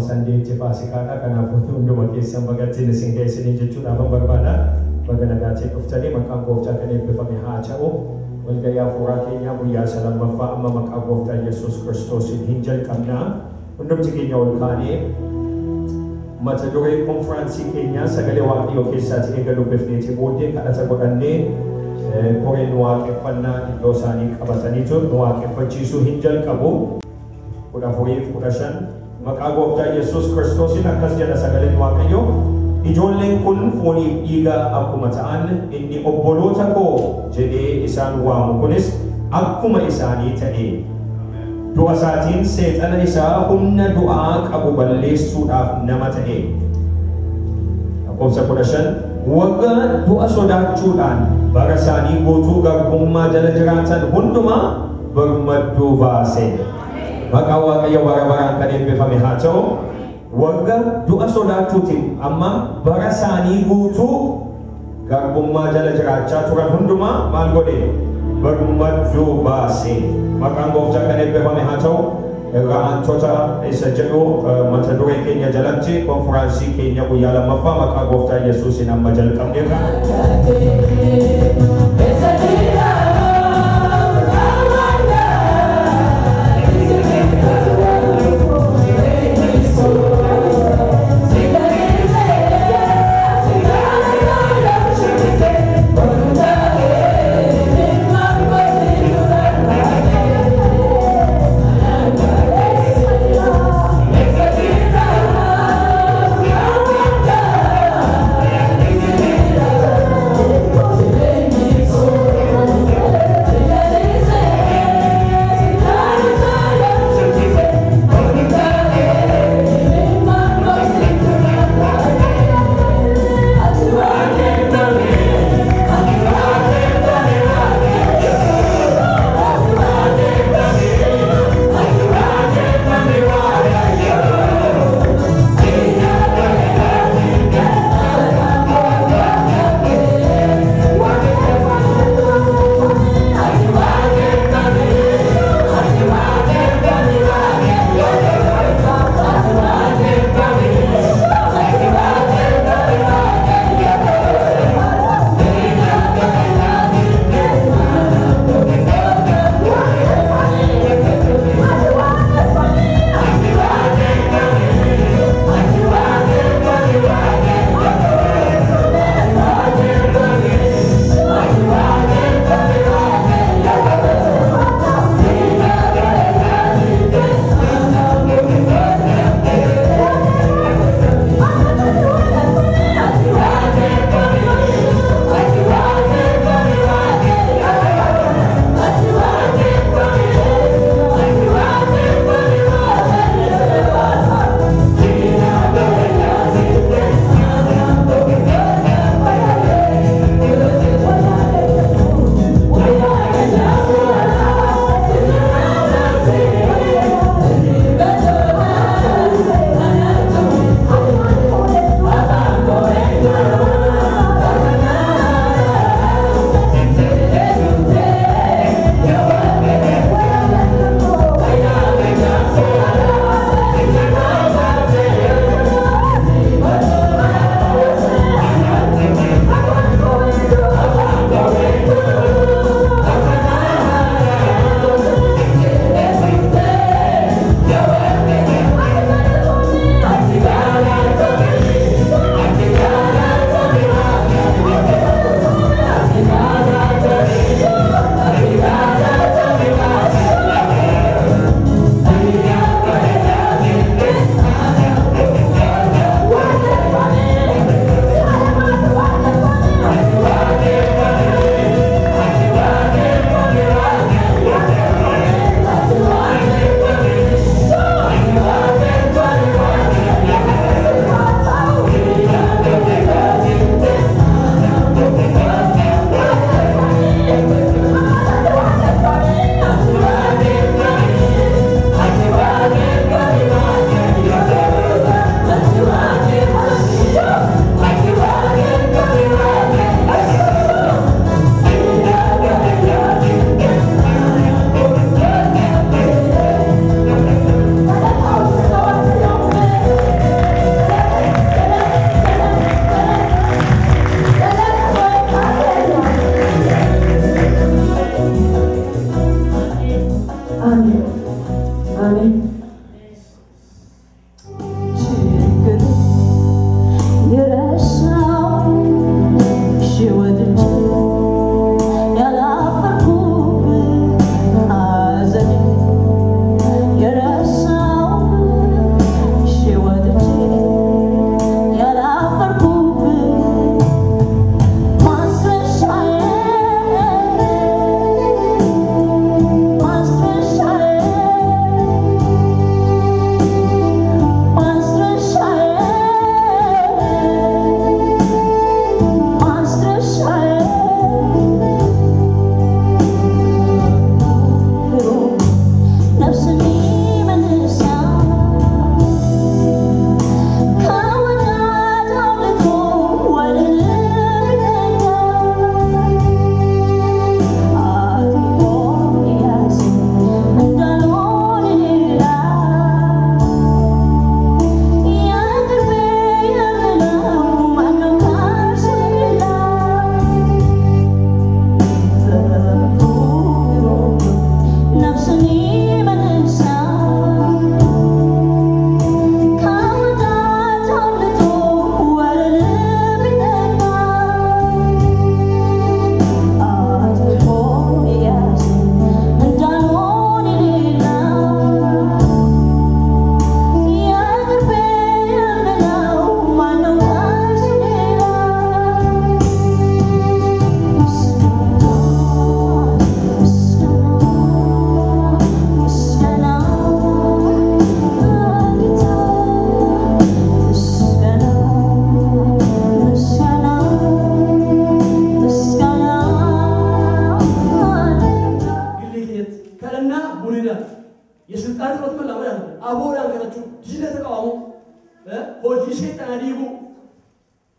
Sandeetti Faasikaadha. Kanaafuu hunduma keessan bagattiin isin geessanii jechuudhaaf barbaada. Baga nagaatiin dhuftanii maqaan gooftaa kan eebbifame haa ta'u. Walgayii hafuuraa keenya guyyaa lammaffaa amma maqaa gooftaa Yesuus Kiristoosiin hin jalqabnaa. Hundumti keenya ol kaanee mata duree konfiraansii keenya sagalee waaqayyoo keessaatii eega dubbifneetii booddee kadhata godhannee koreen waaqeffannaa iddoo isaanii qabatanii jiru. Nu waaqeffachiisuu hin jalqabu. 14:15 maqaa gooftaa Yesuus Kiristoosiin akkas jedha sagaleen waaqayyoo. Ijoolleen kun fooniif dhiiga akkuma ta'an inni obboloota koo jedhee isaan waamu kunis akkuma isaanii ta'e. Du'a isaatiin seexana isaa humna du'aa qabu balleessuudhaaf nama ta'e. 15 waggaa du'a sodaachuudhaan bara isaanii guutuu garbummaa jala jiraatan hundumaa birmadduu baase. Maqaa waaqayyo bara baraan kan eebbifame haa ta'u. Waggaa du'a sodaachuutiin amma bara isaanii guutuu garbummaa jala jiraachaa turan hundumaa maal godhe? Birmadduu baase. Maqaan gooftaa kan eebbifame haa ta'u. Irraa aantota isa jedhu mata duree keenya jalatti konfiraansii keenya guyyaa lammaffaa maqaa gooftaa Yesuusiin amma jalqabneerra.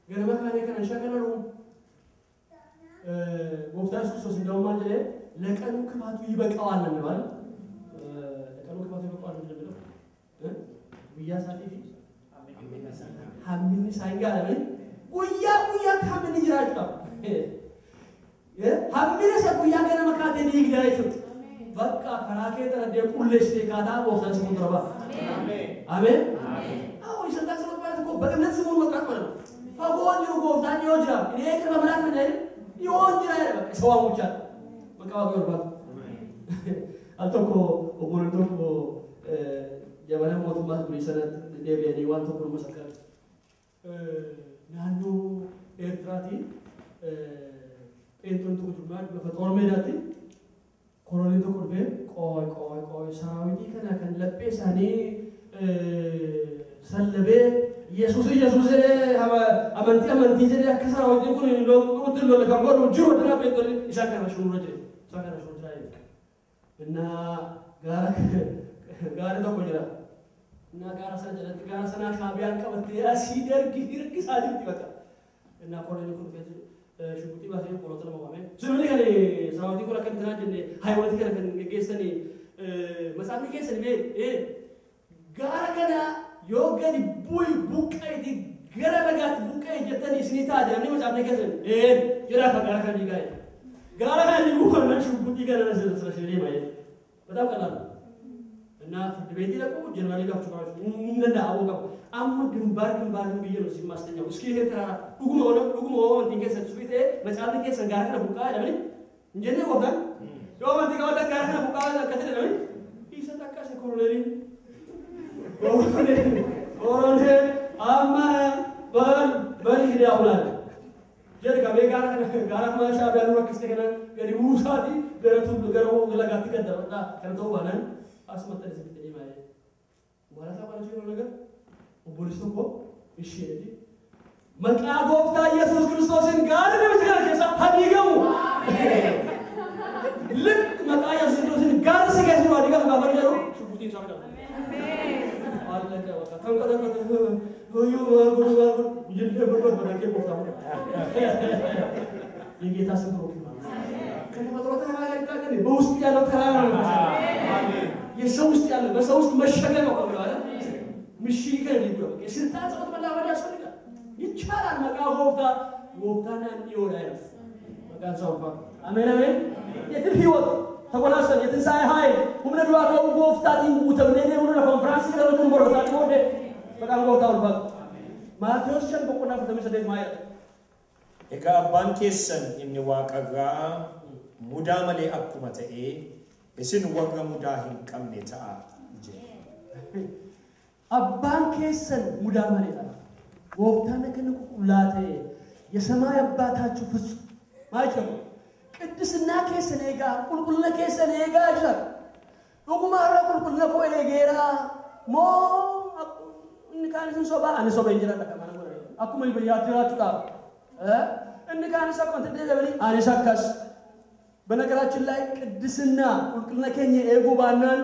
ganama kaanee kana shakalalu gooftaan Yesuus እንደውም ማለት ለቀኑ ክፋቱ ይበቃዋል ነው ማለት ለቀኑ ክፋቱ ይበቃዋል ነው ጉያ ሳቲፊ ሐሚኒ ሳይጋለ ጉያ ታምን ይራጫ ሐሚኒ ሰጉያ ገነማ ካቴን ይግዳይቱ በቃ ከራኬ ተረደ ቁልሽ ካታ ጎፍታን ስሙ ተረባ አሜን አዎ ይሰጣ ሰው ማለት እኮ በእምነት ስሙ መጥራት ማለት ነው ፈጎን ጎፍታን ይወጅራ እኔ ከመላክ ምን አይደል ይወጅራ በቃ ሰው አውጫ በቃ ወርባት አልተኮ ወጎልቶኮ የባለ ሞት ማት ብሪሰነት ደቤኒ ዋንቶ ኩሩ መሰከረ ናኑ ኤርትራቲ ጴንቶን ተውጁማን በፈጦር ሜዳቲ ኮሎኔል ተቆርቤ ቆይ ሰራዊቲ ከናከን ለጴሳኔ ሰለቤ ኢየሱስ አመንቲ ጀደ ከሰራዊቲ ኩን ሎቁት ለከቦሩ ጅሮ ድራ ጴንቶን ይሳከራሹ ረጀ እና ጋር ተቆጅራ እና ጋር ሰና ሻቢያን ቀበቴ ሲደርግ ይርግስ አድርግ ይወጣ እና ኮሎኔል ኩርፌት ሽጉጢ ባሰ ቆሮት ነው ማለት ስለዚህ ከኔ ሰራዊት ኮላ ከንትና ጀኔ ሃይወት ከነ ገሰኒ መሳኒ ገሰኒ ጋራ ከና ዮገኒ ቡይ ቡቀይ ገረበጋት ቡቀይ ጀተኒ ስኒታ ጀኒ መሳኒ ገሰኒ ጀራ ጋራ ከኒ ጋራ ከኒ ቡከና ሽጉጢ ጋራ ስለሰለሰለ ማለት በጣም ቀላል እና ፍርድ ቤት ይለቁ ጀነራል ጋፍቹ ማለት እንደና አወቀው አሙ ግንባር ብዬ ነው ሲማስተኛው እስኪ ይሄ ተራ ዱጉሞ እንዲንገ ሰጥሱት መጻፍ ከሰን ጋር ከቡቃ ለምን እንጀነ ወጣን ዶማን ተቀወጣ ጋር ከቡቃ ከተለ ለምን ይሰጣቃሽ ኮሎኔል አማ በል ይዳውላል ጀርጋ ጋር ማሻ ባሉ ወክስተገና ገዲ ሙሳቲ ገረቱ ገረው ለጋት ከደረና ከንተው ባለን አስመጠን ዝብጥኝ ማለት ወራታ ማለት ነው ነገር ፖሊስ ነው እሺ እንዴ መቃ ጎፍታ ኢየሱስ ክርስቶስን ጋር ለምትከራ ከሳፋዲገው ልክ መቃ ኢየሱስ ክርስቶስን ጋር ሲገዝ ነው አዲጋ ባባጀሩ ሽጉጢ ሳካ አለቀ በቃ ተንቀጠቀጠ ሆዩ ወርጉ ይልበበ በረከ ጎፍታ የጌታ ስም ነው ከተፈጥሮታ ጋር ይታገል በውስጥ ያለው ተራራ ነው የሰው ውስጥ ያለው በሰው ውስጥ መሸገር ነው ማለት ምሽከር ሊብሮ የስልጣን ጸሎት መላበል ያስፈልጋል ይቻላል መቃ ጎፍታና ይወዳያስ መቃ ጸሎት አሜን አሜን የትህይወት ተቆላሰን የትንሳኤ ኃይል ሁሉ ድዋታው ጎፍታት ይሙተው ለኔ ሁሉ ለኮንፈረንስ ይደረጉን ቦሮታት ወደ መቃ ጎፍታው ባክ ማቴዎስ ሸን በቆና ፈተመሰደት ማያ ኤጋ ባንኬሰን እንዋቀጋ ሙዳመሌ አኩመተኤ እሲን ወጋ ሙዳሂን ቀምኔታ እንጂ አባን ከሰን ሙዳመሌ ታ ወፍታነ ከነቁ ቁላቴ የሰማይ አባታችሁ ፍጹም ማይጨው ቅድስና ከሰኔጋ ቁልቁልነ ከሰኔጋ ይሻል ዱጉማራ ቁልቁልነ ኮኤ ጌራ ሞ እንካንስ ሶባ አንሶ በእንጀራ ተቀማና ወሬ አኩመ ይበያትራችሁ ዳ እንካንስ አቆንተ ደለበሊ አንሳካስ በነገራችን ላይ ቅድስና ቁልቁልነ ከኘ ኤጎ ባናን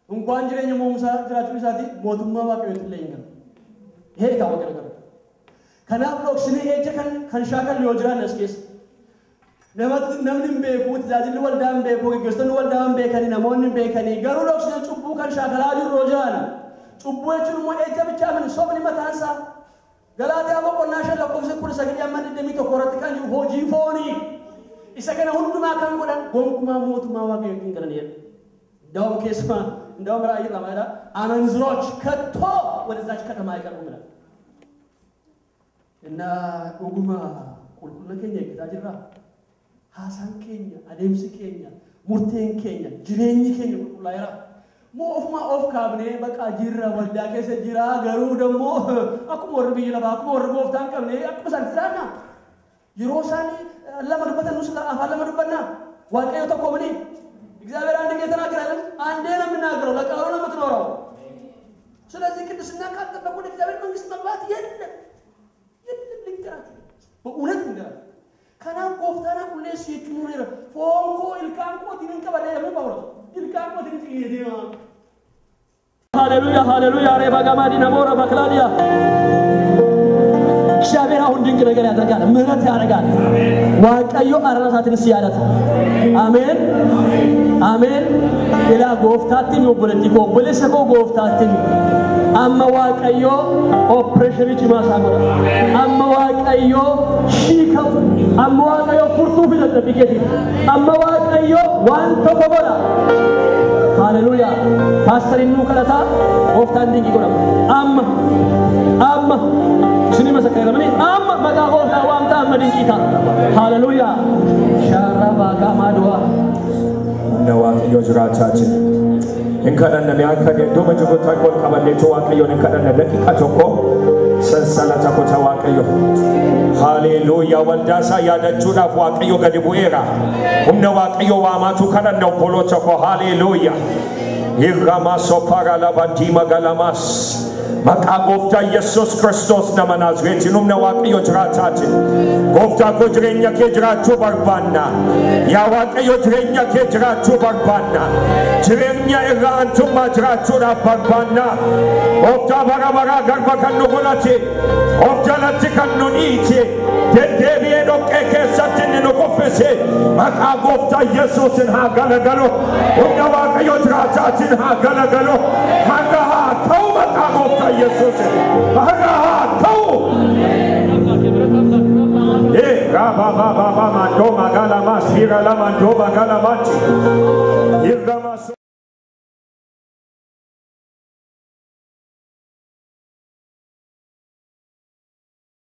እንኳን ጅሬኝ ሞሙሳ ትራቹ ይሳቲ ሞቱማ ዋቀው ይጥለኛል ይሄ ታወቀ ነገር ከናብሎክ ስኔ ኤጀ ከንሻከል ሊወጅራን እስኪስ ነምንም በኩት ዛጅል ወልዳም በኩ ገስተን ወልዳም በከኒ ነሞንን በከኒ ገሩ ሎክስ ጩቡ ከንሻከል አጁ ሮጃን ጩቡዎቹን ሞ ኤጀ ብቻ ምን ሶብኒ መታንሳ ገላታ በቆና ሸለቆስ ኩል ሰግድ ያመን እንደሚቶ ኮረጥካን ሆጂ ፎኒ ይሰከነ ሁሉማ ካን ጎዳን ጎንኩማ ሞቱማ ዋቀው ይንቀረን ዳውም ከስማ እንደውም ራእይ ለማዳ አመንዝሮች ከቶ ወደዛች ከተማ አይቀርም ማለት እና ኡጉማ ቁልቁል ከኛ ይታጅራ ሐሳን ከኛ አደምስ ከኛ ሙርቴን ከኛ ጅሬኝ ከኛ ቁልቁል አይራ ሞፍማ ኦፍ ካብኔ በቃ ጅራ ወልዳ ከሰ ጅራ ገሩ ደሞ አኩም ወርብ ይለባ አኩም ወርብ ወፍታን ቀብኔ አኩም ሳንትራና ይሮሳኒ ለመድበተ ንስላ አፋለመድበና ዋቀዮ ተቆምኒ እግዚአብሔር አንድ ከተናገራለን አንዴ ነው የምናገረው ለቃሉ ነው የምትኖረው ስለዚህ ቅድስና ካጠበቁ እግዚአብሔር መንግስት መግባት የለም ልንገራችሁ በእውነት እንገራ ከና ጎፍታና ሁሌስ ይችኑር ፎንኮ ኢልካንኮ ዲንከባለ የምባውራ ኢልካንኮ ዲንከይዲያ ሃሌሉያ ሃሌሉያ ሬባጋማዲ ነሞራ በክላዲያ እግዚአብሔር ነገር ያደርጋል ምህረት ያደርጋል ዋቀዮ አራሳትን ሲያዳት አሜን አሜን ኢላ ጎፍታትን ወበለቲኮ በለሰኮ ጎፍታትን አማ ዋቀዮ ኦፕሬሽን ጭማሳጎ አማ ዋቀዮ ሺከው አማ ዋቀዮ ፉርቱ ቢለጠብቄት አማ ዋቀዮ ዋንቶ ኮቦላ ሃሌሉያ ፓስተር ኢኑ ከለታ ጎፍታን ዲንቂ ጎራ አማ ስኒ መሰከረ ለምን አማ መጋጎታ ዋምታ መድንቂታ ሃሌሉያ ሻራባ ጋማዶዋ ነዋቂዮ ጅራቻችን እንከደነ ሚያከደ ዶመጅጎታ ቆል ከበለቾ ዋቂዮን እንከደነ ደቂቃ ቶኮ ሰንሰለታ ኮታ ዋቂዮ ሃሌሉያ ወልዳሳ ያደቹዳ ዋቂዮ ገዲቡኤራ ሁነ ዋቂዮ ዋማቱ ከነነው ፖሎቾኮ ሃሌሉያ ይራማሶ ፓራላባዲማ ጋላማስ Maka gofta Yesus Kristus nama Nazareth inum na waqiyo jiraatatin gofta ko jireenya kee jiraachuu barbaanna yaa waaqayyo jireenya kee jiraachuu barbaanna jireenya irraa antummaa jiraachuudhaaf barbaanna gofta bara bara garba kan nu godhate of jalatti kan nu dhiite deddeebi'ee dhoqqee keessatti inni nu kuffise maqaa gofta Yesuusin haa galagalu humna waaqayyo jiraataatin haa galagalu haga haa ta'u maqaa gofta Jesus haga tau raba baba mando magala masira la mando magala mati